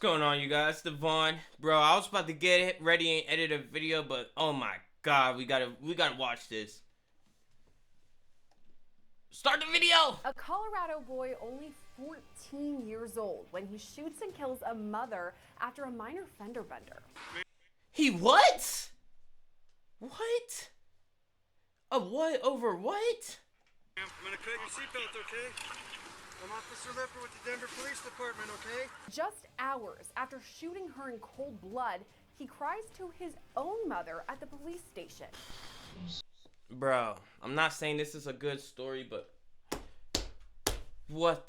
going on, you guys? Daevone, bro. I was about to get ready and edit a video, but oh my god, we gotta watch this. Start the video. A Colorado boy only 14 years old when he shoots and kills a mother after a minor fender bender. He what? What? A what over what? I'm gonna cut your seatbelt, okay? I'm Officer Lipper with the Denver Police Department, okay? Just hours after shooting her in cold blood, he cries to his own mother at the police station. Bro, I'm not saying this is a good story, but what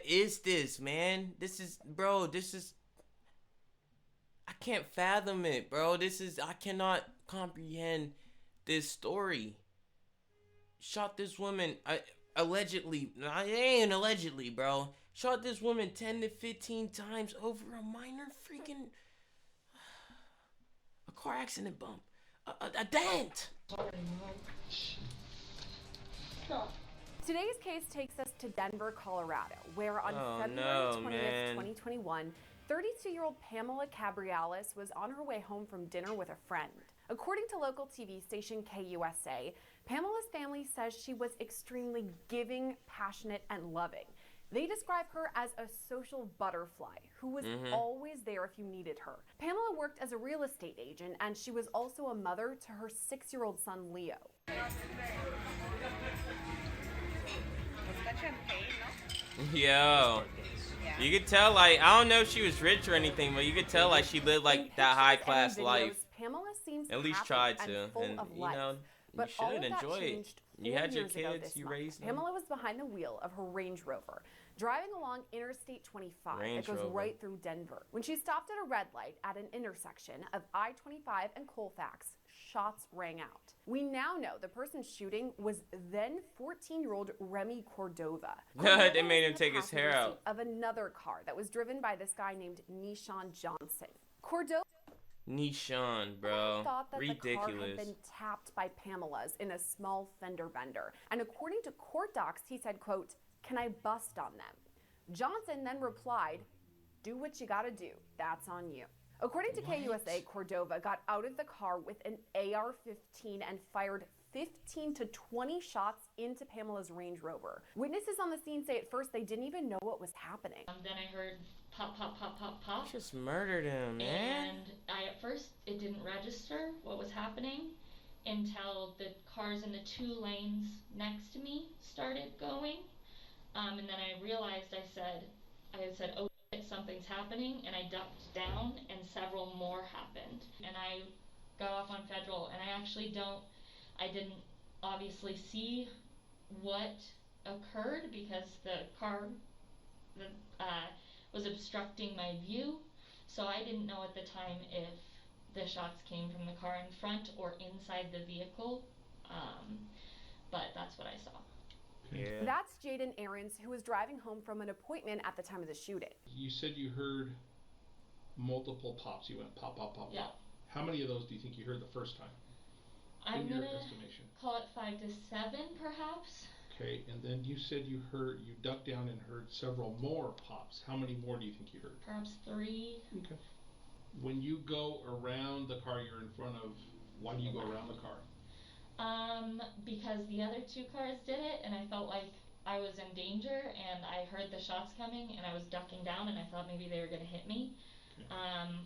is this, man? I can't fathom it, bro. I cannot comprehend this story. Shot this woman, allegedly, it ain't allegedly, bro. Shot this woman 10 to 15 times over a minor freaking, a car accident bump, a dent. Today's case takes us to Denver, Colorado, where on February 20th, 2021, 32-year-old Pamela Cabriales was on her way home from dinner with a friend. According to local TV station KUSA, Pamela's family says she was extremely giving, passionate, and loving. They describe her as a social butterfly who was always there if you needed her. Pamela worked as a real estate agent, and she was also a mother to her 6-year-old son, Leo. Yo, you could tell, like, I don't know if she was rich or anything, but you could tell, like, she lived like that high class life. Pamela seems at least tried to, and you know, you should enjoy it. You had your kids, you raised them. Pamela was behind the wheel of her Range Rover, driving along Interstate 25 that goes right through Denver. When she stopped at a red light at an intersection of I-25 and Colfax, shots rang out. We now know the person shooting was then 14-year-old Remy Cordova. They made him take his hair out. Of another car that was driven by this guy named Nishan Johnson. Cordova Nishan, bro. Thought that ridiculous. The car had been tapped by Pamela's in a small fender bender. And according to court docs, he said, quote, "Can I bust on them?" Johnson then replied, "Do what you gotta do. That's on you." According to KUSA, Cordova got out of the car with an AR-15 and fired 15 to 20 shots into Pamela's Range Rover. Witnesses on the scene say at first they didn't even know what was happening. Then I heard pop, pop, pop, pop, pop. Just murdered him, man. And at first, it didn't register what was happening until the cars in the 2 lanes next to me started going. And then I realized, I said, oh shit, something's happening, and I ducked down, and several more happened. And I got off on Federal, and I didn't obviously see what occurred because the car was obstructing my view, so I didn't know at the time if the shots came from the car in front or inside the vehicle, but that's what I saw. Yeah. That's Jaden Aarons, who was driving home from an appointment at the time of the shooting. You said you heard multiple pops. You went pop, pop, pop, Yeah. pop. How many of those do you think you heard the first time? I'm in your gonna estimation? call it 5 to 7, perhaps. Okay, and then you said you ducked down and heard several more pops. How many more do you think you heard? Perhaps 3. Okay. When you go around the car you're in front of, why do you go around the car? Because the other 2 cars did it, and I felt like I was in danger, and I heard the shots coming, and I was ducking down, and I thought maybe they were gonna hit me. Okay.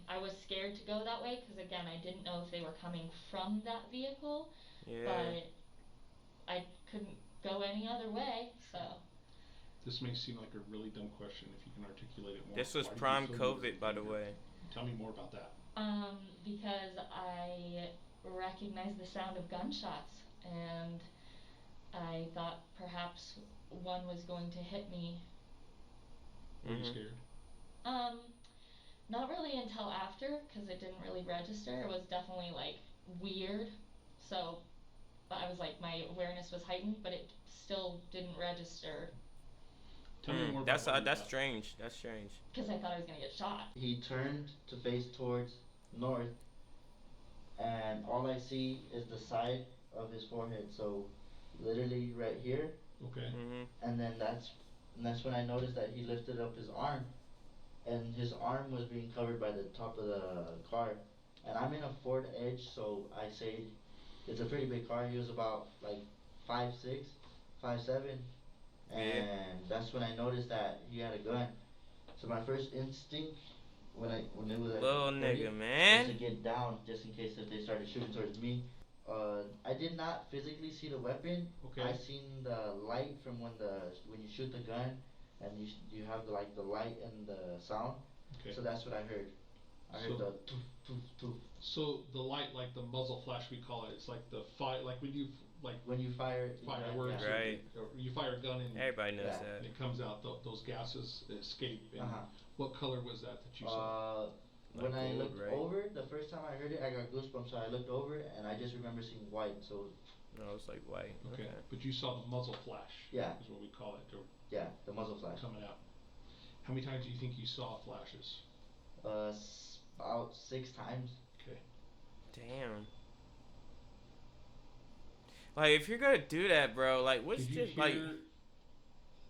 I was scared to go that way, because again, I didn't know if they were coming from that vehicle, Yeah. but I couldn't go any other way, so. This may seem like a really dumb question if you can articulate it more. This was Why do you prime feel COVID, by the way. Tell me more about that. Because I recognized the sound of gunshots, and I thought perhaps one was going to hit me. Were you scared? Not really until after, because it didn't really register. It was definitely, like, weird, so I was like, my awareness was heightened, but it still didn't register. Tell me more about That's strange. That's strange. Because I thought I was going to get shot. He turned to face towards north, and all I see is the side of his forehead, so literally right here. Okay. And then that's when I noticed that he lifted up his arm, and his arm was being covered by the top of the car. And I'm in a Ford Edge, so I say it's a pretty big car. He was about like 5'6", 5'7", Yeah. and that's when I noticed that he had a gun. So my first instinct when it was at Little 30 nigga, was to man. get down just in case if they started shooting towards me. I did not physically see the weapon. Okay. I seen the light from when you shoot the gun, and you have the light and the sound. Okay. So that's what I heard. I heard So- the toof toof toof. So the light, like the muzzle flash, we call it. It's like the fire, like when you like When you fire fireworks, yeah. Right. or you fire a gun and Everybody knows Yeah. that. and it comes out. Those gases escape. And what color was that you saw? When Like I gold, looked right? over, the first time I heard it, I got goosebumps. So I looked over, and I just remember seeing white. So No, it's like white. Okay. But you saw the muzzle flash. Yeah. Is what we call it. Or yeah, the muzzle flash. coming out. How many times do you think you saw flashes? About 6 times. Okay. Damn. Like, if you're gonna do that, bro, like, what's Did you just like? hear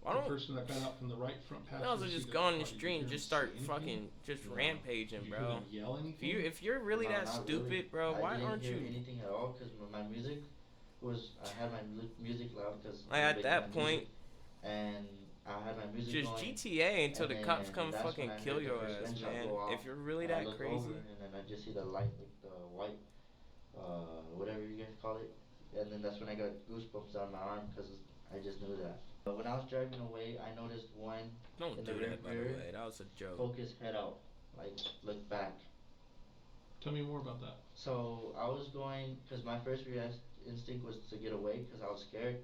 Why the don't person that got out from the right front passenger I also seat just of go the on the car, did you street hear and him just say start anything? fucking just No. rampaging, Did you hear bro? them yell anything? If you're really No, that not stupid, really. bro, why I didn't aren't hear you? anything at all because my music I had my music loud because Like at that point, and I had my music just going. GTA until the And cops then come that's fucking when I kill heard the your first ass, gunshot man. go off, If you're really and I that look crazy. over, and then I just see the light, like the white, whatever you guys call it, and then that's when I got goosebumps on my arm because I just knew that. But when I was driving away, I noticed one Don't in do the that, by the rear way. That was a joke. focus head out, like look back. Tell me more about that. So I was going because my first instinct was to get away because I was scared.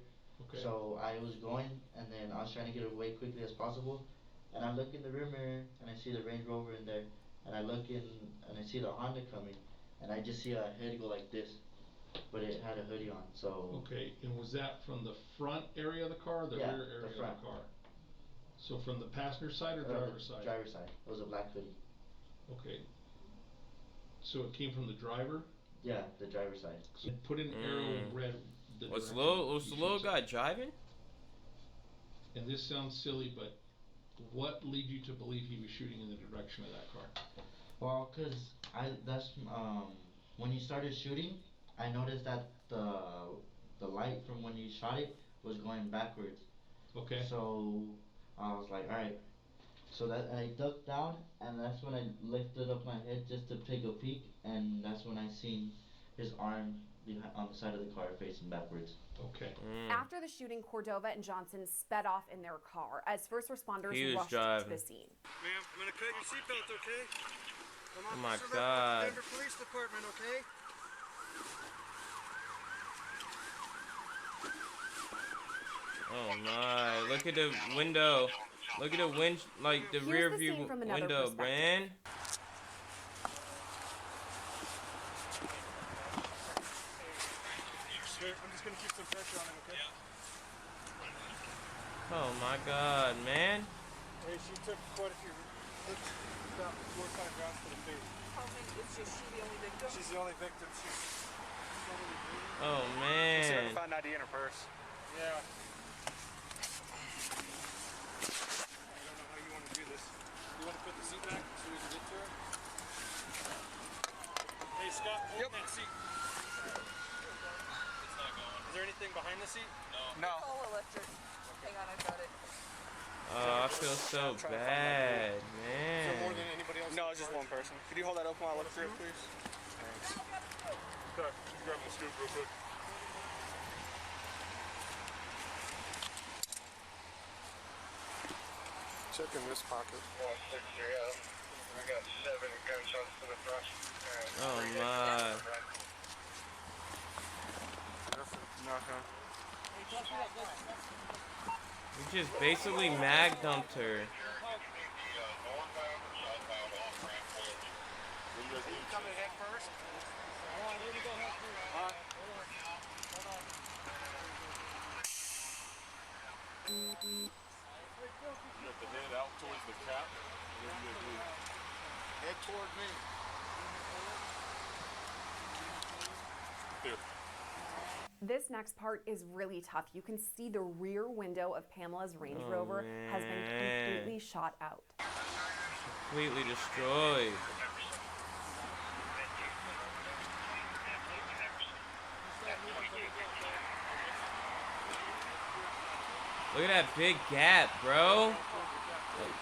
Okay. So I was going, and then I was trying to get away quickly as possible. And I look in the rear mirror, and I see the Range Rover in there. And I look in, and I see the Honda coming, and I just see a head go like this, but it had a hoodie on. So Okay, and was that from the front area of the car or the Yeah, rear the area front. of the car? So from the passenger side or driver's the side? driver's side. It was a black hoodie. Okay. So it came from the driver? Yeah, the driver's side. So put an arrow in red. The Was the direction little he shoots guy at. driving? And this sounds silly, but what led you to believe he was shooting in the direction of that car? Well, cause when he started shooting, I noticed that the light from when he shot it was going backwards. Okay. So I was like, all right. So that I ducked down, and that's when I lifted up my head just to take a peek, and that's when I seen his arm on the side of the car facing backwards. Okay. After the shooting, Cordova and Johnson sped off in their car as first responders He was rushed driving. to the scene. Ma'am, I'm gonna cut your seatbelt, okay? I'm Oh my Officer Lippert with God. the Denver Police Department, okay? Oh my! Look at the window. Look at the like the Here's rear the view scene from another window, perspective. man. Here, I'm just gonna keep some pressure on him, okay? Oh my God, man. Hey, she took quite a few hits, about 4 or 5 rounds to the face. How many? Is just she the only victim? She's the only victim. She's totally bleeding. Oh man. Found ID in her purse. Yeah. I don't know how you want to do this. You want to put the seat back as soon as you get to her? Hey, Scott, hold that seat. It's not going. Is there anything behind the seat? No. All electric. Hang on, I got it. Oh, I feel so bad, Is there more man. than anybody else? No, it's just one person. Could you hold that open while I look through it, please? Thanks. Scott, could you grab my scoop real quick? Check in this pocket. We got 7 gunshots to the front. Oh my. Nothing. We just basically mag dumped her. Coming head first. You have the head out towards the cap. Head toward me. Here. This next part is really tough. You can see the rear window of Pamela's Range Oh, Rover has been man. completely shot out. completely destroyed. Look at that big gap, bro. Like,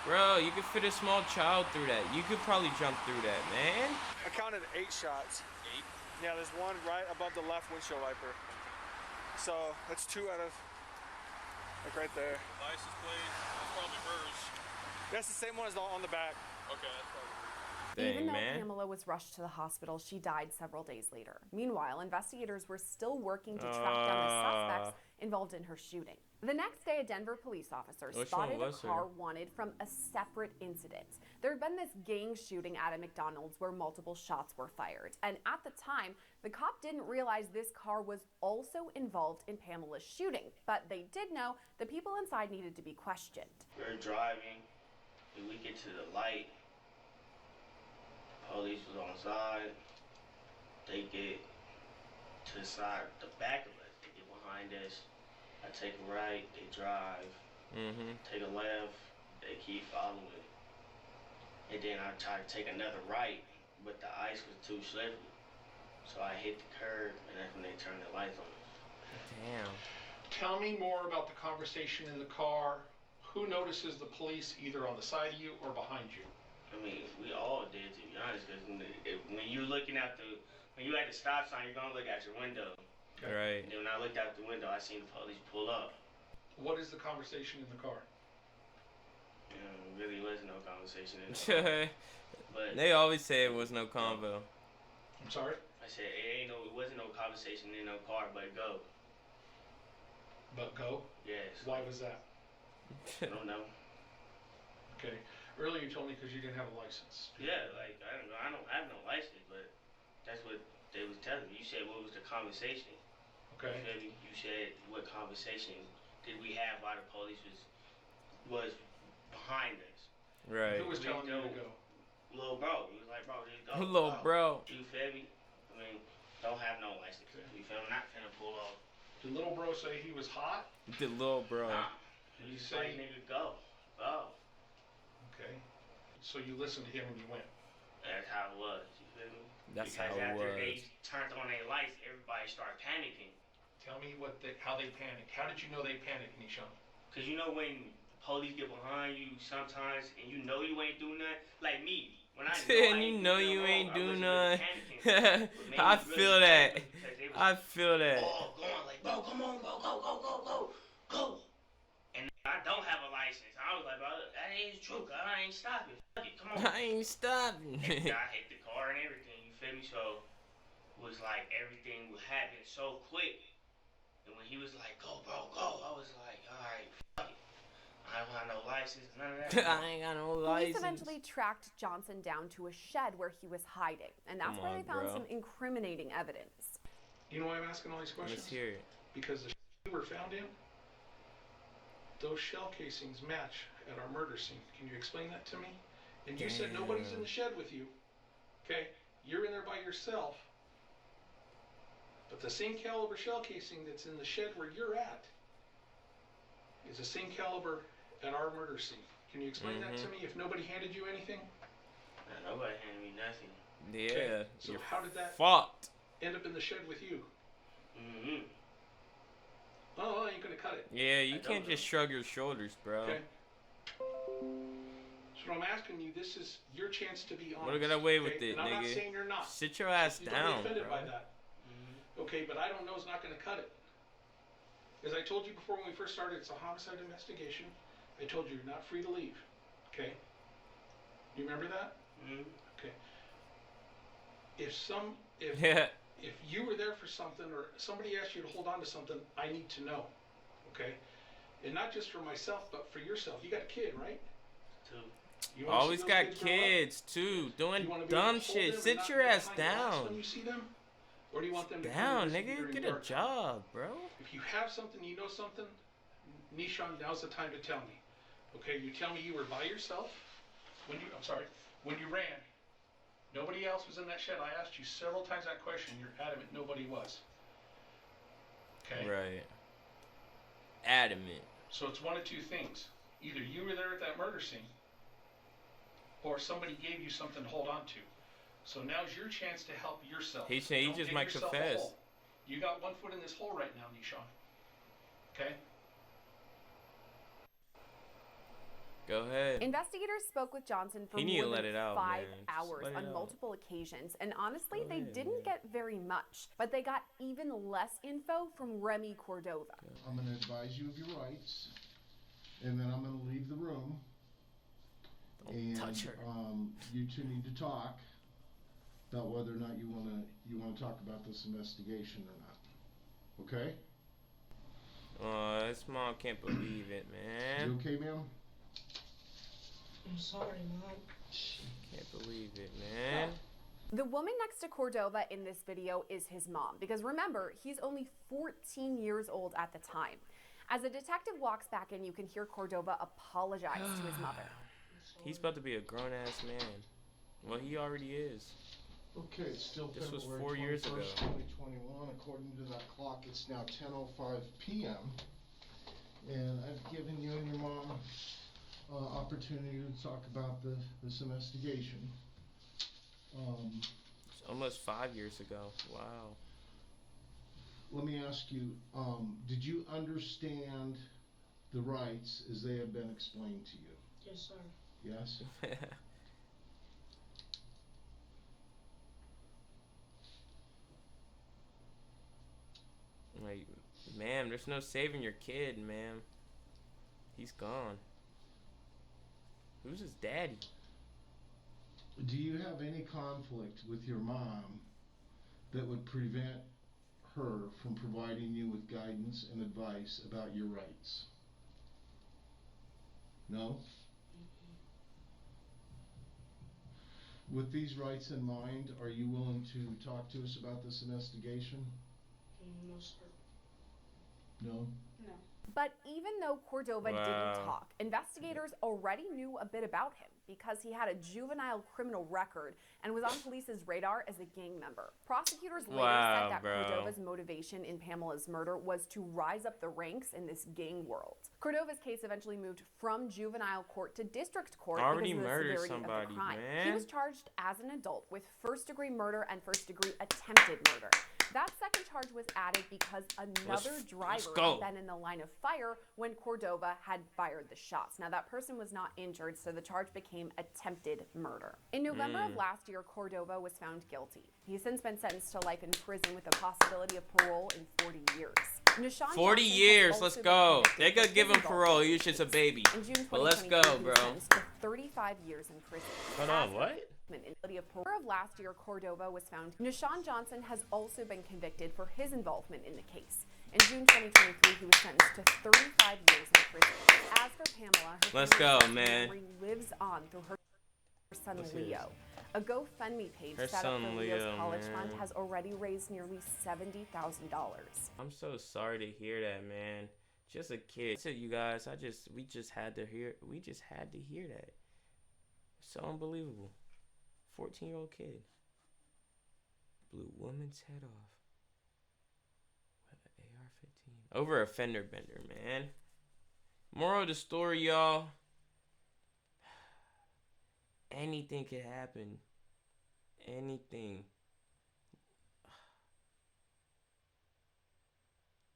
bro, you could fit a small child through that. You could probably jump through that, man. I counted 8 shots. 8? Yeah, there's one right above the left windshield wiper. So that's 2 out of, like right there. The license plate, that's probably hers. That's the same one as the on the back. Okay, that's probably hers. Dang, Even though man. Pamela was rushed to the hospital, she died several days later. Meanwhile, investigators were still working to track down the suspects involved in her shooting. The next day, a Denver police officer spotted a car wanted from a separate incident. There had been this gang shooting at a McDonald's where multiple shots were fired. And at the time, the cop didn't realize this car was also involved in Pamela's shooting. But they did know the people inside needed to be questioned. We're driving, and we get to the light. Police was on side. They get to the side, the back of us. They get behind us. I take a right, they drive. Take a left, they keep following. And then I try to take another right, but the ice was too slippery. So I hit the curb, and that's when they turned the lights on. Damn. Tell me more about the conversation in the car. Who notices the police either on the side of you or behind you? I mean, we all did, to be honest, because when you're looking at when you at the stop sign, you're gonna look out your window. Okay. Right. And then when I looked out the window, I seen the police pull up. What is the conversation in the car? Really was no conversation in the car. But they always say it was no convo. I'm sorry? I said it wasn't no conversation in no car, but go. But go? Yes. Why was that? I don't know. Okay. Earlier you told me because you didn't have a license. Yeah, like I don't have no license, but that's what they was telling me. You said what was the conversation? Okay. You said what conversation did we have while the police was behind us? Right. Who was telling you to go? Little bro. He was like, bro, just go. Little bro. You feel me? I mean, don't have no license. Okay. You feel me? Not finna pull off. Did little bro say he was hot? The little bro. Nah. Did he Say, say? nigga, go. Go. Okay. So you listened to him and you went. That's how it was. You feel me? That's because how it after was. they turned on their lights, everybody started panicking. Tell me how they panicked. How did you know they panicked, Nishan? Cause you know when police get behind you sometimes, and you know you ain't doing nothing. Like me, when I know you ain't doing nothing. I I feel that. I feel that. All going like, bro, come on, go. And I don't have a license. I was like, bro, that is true. I ain't stopping. Fuck it, come on. I ain't stopping. And I hit the car and everything. You feel me? So it was like everything would happen so quick. And when he was like, go, bro, go, I was like, all right, fuck it. I don't have no license, none of that. I ain't got no Police license. eventually tracked Johnson down to a shed where he was hiding, and that's where they found some incriminating evidence. You know why I'm asking all these questions? Let's hear it. Because the you were found in, those shell casings match at our murder scene. Can you explain that to me? And you said nobody's in the shed with you. Okay? You're in there by yourself. But the same caliber shell casing that's in the shed where you're at is the same caliber at our murder scene. Can you explain that to me? If nobody handed you anything? Nah, nobody handed me nothing. Yeah. Okay. So how did that fucked. end up in the shed with you? Oh, I ain't gonna cut it. Yeah, you can't just shrug your shoulders, bro. Okay. So I'm asking you, this is your chance to be honest. Wanna get away with it, and I'm not nigga. saying you're not. Sit your ass You down, don't be offended bro. by that. Okay, but I don't know is not gonna cut it. As I told you before when we first started, it's a homicide investigation. I told you you're not free to leave. Okay? You remember that? Okay. If you were there for something or somebody asked you to hold on to something, I need to know. Okay? And not just for myself, but for yourself. You got a kid, right? Two. You wanna Always see those got kids grow up? kids too, doing You wanna be able to dumb hold shit. them and Sit not your be ass behind glass down. when you see them? Or do you want them to come Down, and visit nigga. during Get the a dark time? job, bro. If you have something, you know something, Nishan, now's the time to tell me. Okay, you tell me you were by yourself when you ran. Nobody else was in that shed. I asked you several times that question. You're adamant nobody was. Okay? Right. Adamant. So it's one of two things. Either you were there at that murder scene, or somebody gave you something to hold on to. So now's your chance to help yourself. He Don't just dig might yourself a confess. hole. You got one foot in this hole right now, Nishan. Okay? Go ahead. Investigators spoke with Johnson for He need to more let than it out, 5 man. Just hours let it on out. multiple occasions, and honestly, Go they ahead, didn't man. get very much, but they got even less info from Remy Cordova. I'm going to advise you of your rights, and then I'm going to leave the room. Don't touch her. You two need to talk about whether or not you want to talk about this investigation or not. Okay? Oh, this mom can't believe it, man. You okay, ma'am? I'm sorry, Mom. Can't believe it, man. The woman next to Cordova in this video is his mom, because remember, he's only 14 years old at the time. As a detective walks back in, you can hear Cordova apologize to his mother. He's about to be a grown-ass man. Well, he already is. Okay, it's still This was February 4 years ago. 2021. According to that clock, it's now 10:05 p.m. And I've given you and your mom opportunity to talk about this investigation. It's almost 5 years ago. Wow. Let me ask you, did you understand the rights as they have been explained to you? Yes, sir. Yes? Like, ma'am, there's no saving your kid, ma'am. He's gone. Who's his daddy? Do you have any conflict with your mom that would prevent her from providing you with guidance and advice about your rights? No? With these rights in mind, are you willing to talk to us about this investigation? No, sir. No? No. But even though Cordova Wow. didn't talk, investigators already knew a bit about him because he had a juvenile criminal record and was on police's radar as a gang member. Prosecutors later Wow, said that bro. Cordova's motivation in Pamela's murder was to rise up the ranks in this gang world. Cordova's case eventually moved from juvenile court to district court Already because of the murdered severity of somebody, the crime. man. He was charged as an adult with first-degree murder and first-degree attempted murder. That second charge was added because another driver go. had been in the line of fire when Cordova had fired the shots. Now, that person was not injured, so the charge became attempted murder. In November of last year, Cordova was found guilty. He's since been sentenced to life in prison with the possibility of parole in 40 years. Nishan 40 Johnson has years, also let's been go. convicted They for could give his him parole. He was just a baby. In June 2023, But let's go, he was bro. sentenced to 35 years in prison. Hold on, what? In of last year, Cordova was found. Nishan Johnson has also been convicted for his involvement in the case. In June 2023, he was sentenced to 35 years in prison. As for Pamela, her Let's go, family's man. memory lives on through her son Let's hear Leo. A GoFundMe page Her set up son for Leo's Leo, college man. fund has already raised nearly $70,000. I'm so sorry to hear that, man. Just a kid. That's it, you guys. We just had to hear that. So unbelievable. 14-year-old kid blew woman's head off with an AR-15 over a fender bender, man. Moral of the story, y'all. Anything could happen. Anything.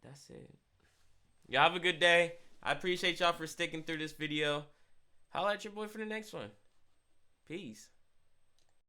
That's it. Y'all have a good day. I appreciate y'all for sticking through this video. Holla at your boy for the next one. Peace.